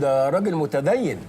ده راجل متدين.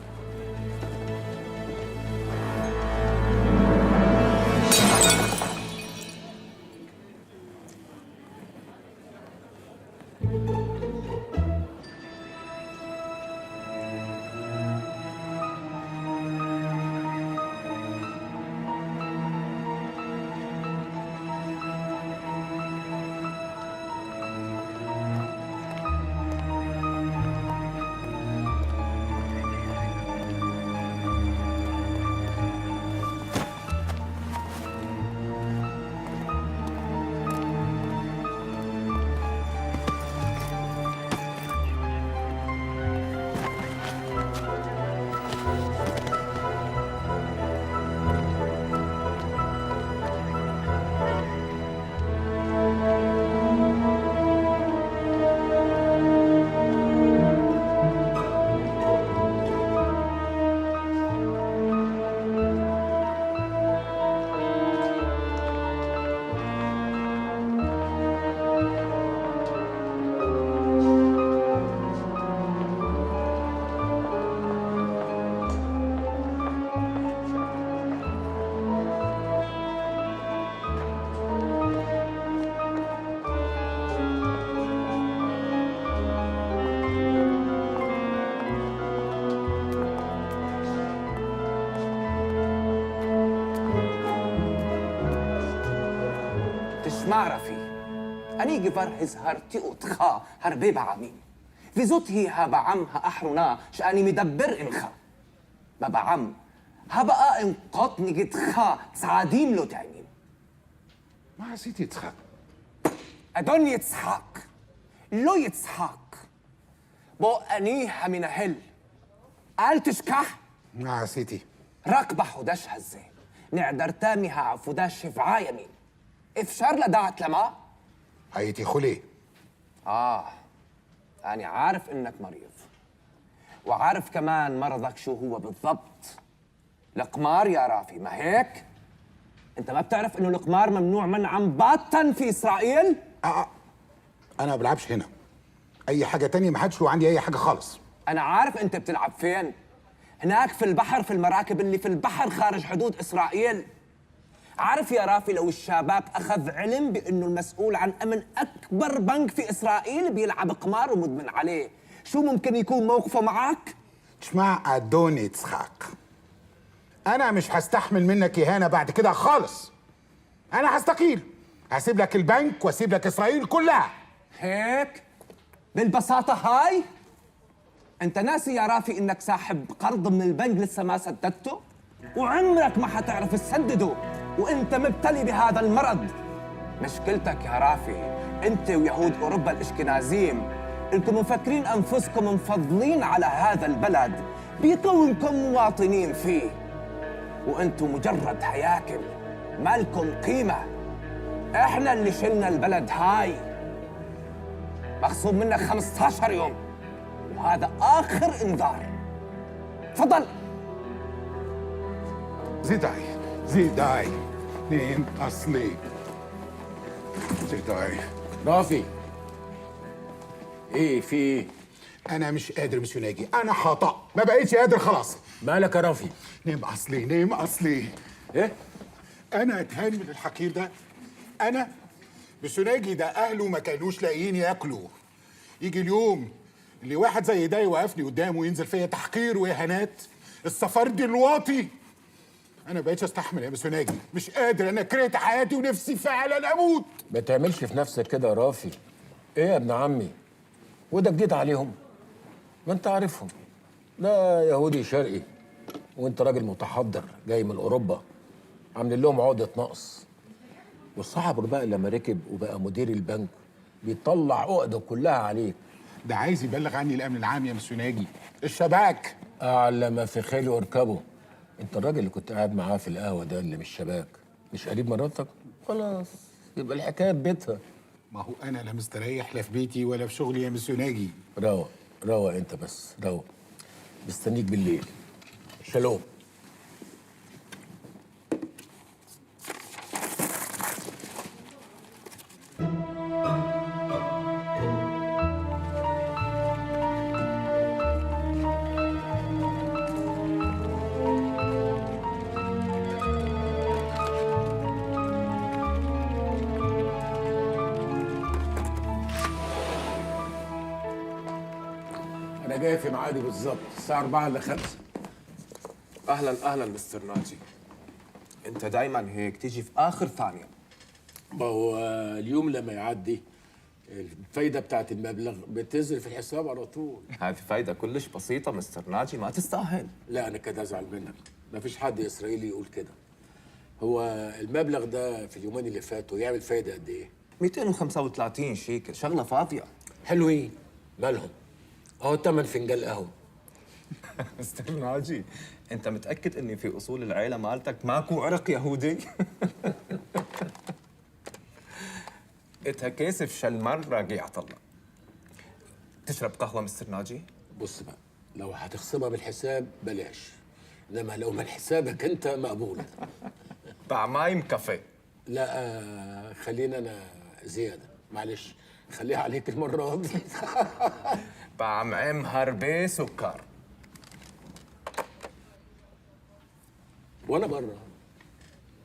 معرفي أني جفر هزهرتي أتخا هربي بعمين في زوتي هبا عم أحرنا شأني مدبر إنخا بابا عم هبقى إنقطني جتخا سعادين له تعمين ما عسيت يتخاق أدون يتسحاق لو يتسحاق بو أنيها من هل قال تشكح ما عسيتي ركبة حداش هزي نعدر تامها عفوداش شفعا يمين افشار لدعت لما هيتي خلي أنا عارف إنك مريض وعارف كمان مرضك شو هو بالضبط القمار يا رافي ما هيك؟ أنت ما بتعرف إنه القمار ممنوع منعا باتا في إسرائيل؟ انا ما بلعبش هنا اي حاجه تانية ما حدش له عندي اي حاجه خالص. أنا عارف أنت بتلعب فين هناك في البحر في المراكب اللي في البحر خارج حدود إسرائيل. عارف يا رافي لو الشباب أخذ علم بأنه المسؤول عن أمن أكبر بنك في إسرائيل بيلعب قمار ومدمن عليه شو ممكن يكون موقفه معك؟ اسمع ادوني يتسخاق، انا مش هستحمل منك اهانه بعد كده خالص. انا هستقيل، هسيب لك البنك واسيب لك اسرائيل كلها. هيك؟ بالبساطة هاي؟ أنت ناسي يا رافي إنك ساحب قرض من البنك لسه ما سددته؟ وعمرك ما حتعرف تسدده وأنت مبتلي بهذا المرض. مشكلتك يا رافي أنت ويهود أوروبا الإشكنازيم إنكم مفكرين أنفسكم مفضلين على هذا البلد بكونكم مواطنين فيه، وأنتم مجرد هياكل ما لكم قيمة. إحنا اللي شلنا البلد هاي، مخصوم منك 15 يوم وهذا آخر إنذار. تفضل. زيداي نيم اصلي زيداي. رافي ايه في ايه؟ انا مش قادر مسيو ناجي، انا خطأ ما بقيتش قادر خلاص. مالك يا رافي؟ نيم اصلي نيم اصلي. ايه؟ انا اتهان من الحقير ده. انا بسناجي ده اهله ما كانوش لاقيين ياكلوا، يجي اليوم اللي واحد زي ده يوقفني قدامه وينزل فيا تحقير واهانات. السفردي الواطي. انا بقيتش استحمل يا بسناجي، مش قادر، انا كرهت حياتي ونفسي فعلا اموت. ما تعملش في نفسك كده يا رافي. ايه يا ابن عمي؟ وده جديد عليهم؟ ما انت عارفهم، ده يهودي شرقي وانت راجل متحضر جاي من اوروبا، عاملين لهم عقدة نقص. والصحابر بقى لما ركب وبقى مدير البنك بيطلع عقده كلها عليك. ده عايز يبلغ عني الامن العام يا مسيوناجي، الشباك. اعلى ما في خيله واركبه. انت الراجل اللي كنت قاعد معاه في القهوه ده اللي مش شباك مش قريب مراتك؟ خلاص يبقى الحكايه ببيتها. ما هو انا لا مستريح لا في بيتي ولا في شغلي يا مسيوناجي. روق روق انت بس روق، مستنيك بالليل. شالوم. جاي في ميعادي بالظبط الساعه 4 الا 5. اهلا اهلا مستر ناجي. انت دايما هيك تيجي في اخر ثانيه. ما هو اليوم لما يعدي الفايده بتاعت المبلغ بتنزل في الحساب على طول. هذه فايده كلش بسيطه مستر ناجي، ما تستاهل. لا انا كده ازعل منك، ما فيش حد اسرائيلي يقول كده. هو المبلغ ده في اليومين اللي فاتوا يعمل فايده قد ايه؟ 235 شيكل، شغله فاضيه. حلوين، مالهم؟ اهو 8 فنجان قهوه. مستر ناجي، انت متاكد اني في اصول العيله مالتك ماكو عرق يهودي؟ اتها كيسف شل مره قيعة الله. تشرب قهوه مستر ناجي؟ بص بقى، لو هتخصمها بالحساب بلاش، انما لو من حسابك انت مقبول. طعمايم كافيه. لا خلينا انا زياده، معلش خليها عليك المره دي. طعمايم هربي سكر. وانا بره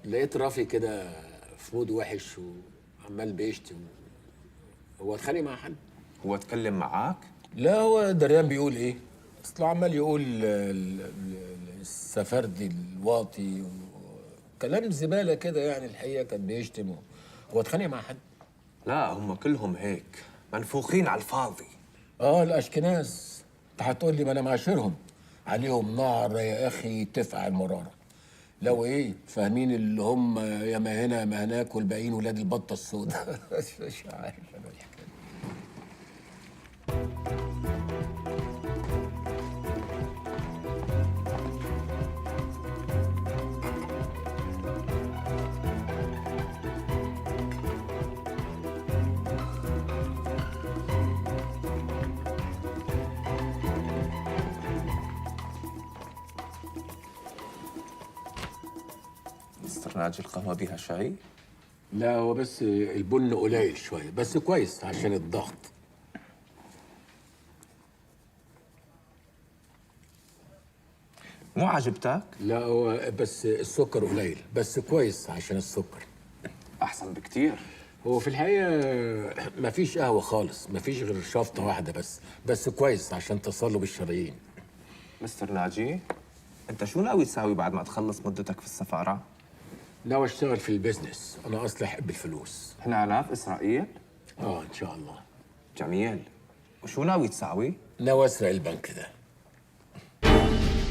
لقيت رافي كده في مود وحش وعمال بيشتم. هو اتخانق مع حد؟ هو اتكلم معاك؟ لا هو دريان بيقول ايه؟ اصله عمال يقول السفردي الواطي كلام زباله كده يعني. الحقيقه كان بيشتم. هو اتخانق مع حد؟ لا هم كلهم هيك منفوخين على الفاضي. الاشكناز. انت هتقول لي ما انا معاشرهم، عليهم نار يا اخي تفقع المراره. لو ايه فاهمين اللي هم يا ما هنا يا ما هناك، والباقيين ولاد البطه السوداء. مش عارف انا الحكايه. مستر ناجي القهوه بيها شاي؟ لا هو بس البن قليل شويه، بس كويس عشان الضغط. مو عجبتك؟ لا هو بس السكر قليل، بس كويس عشان السكر. احسن بكتير. هو في الحقيقه ما فيش قهوه خالص، ما فيش غير شفطه واحده بس كويس عشان تصلب الشرايين. مستر ناجي، انت شو ناوي تساوي بعد ما تخلص مدتك في السفاره؟ ناوي اشتغل في البيزنس، انا اصلي احب الفلوس. هنا في اسرائيل؟ ان شاء الله. جميل. وشو ناوي تساوي؟ ناوي اسرق البنك ده.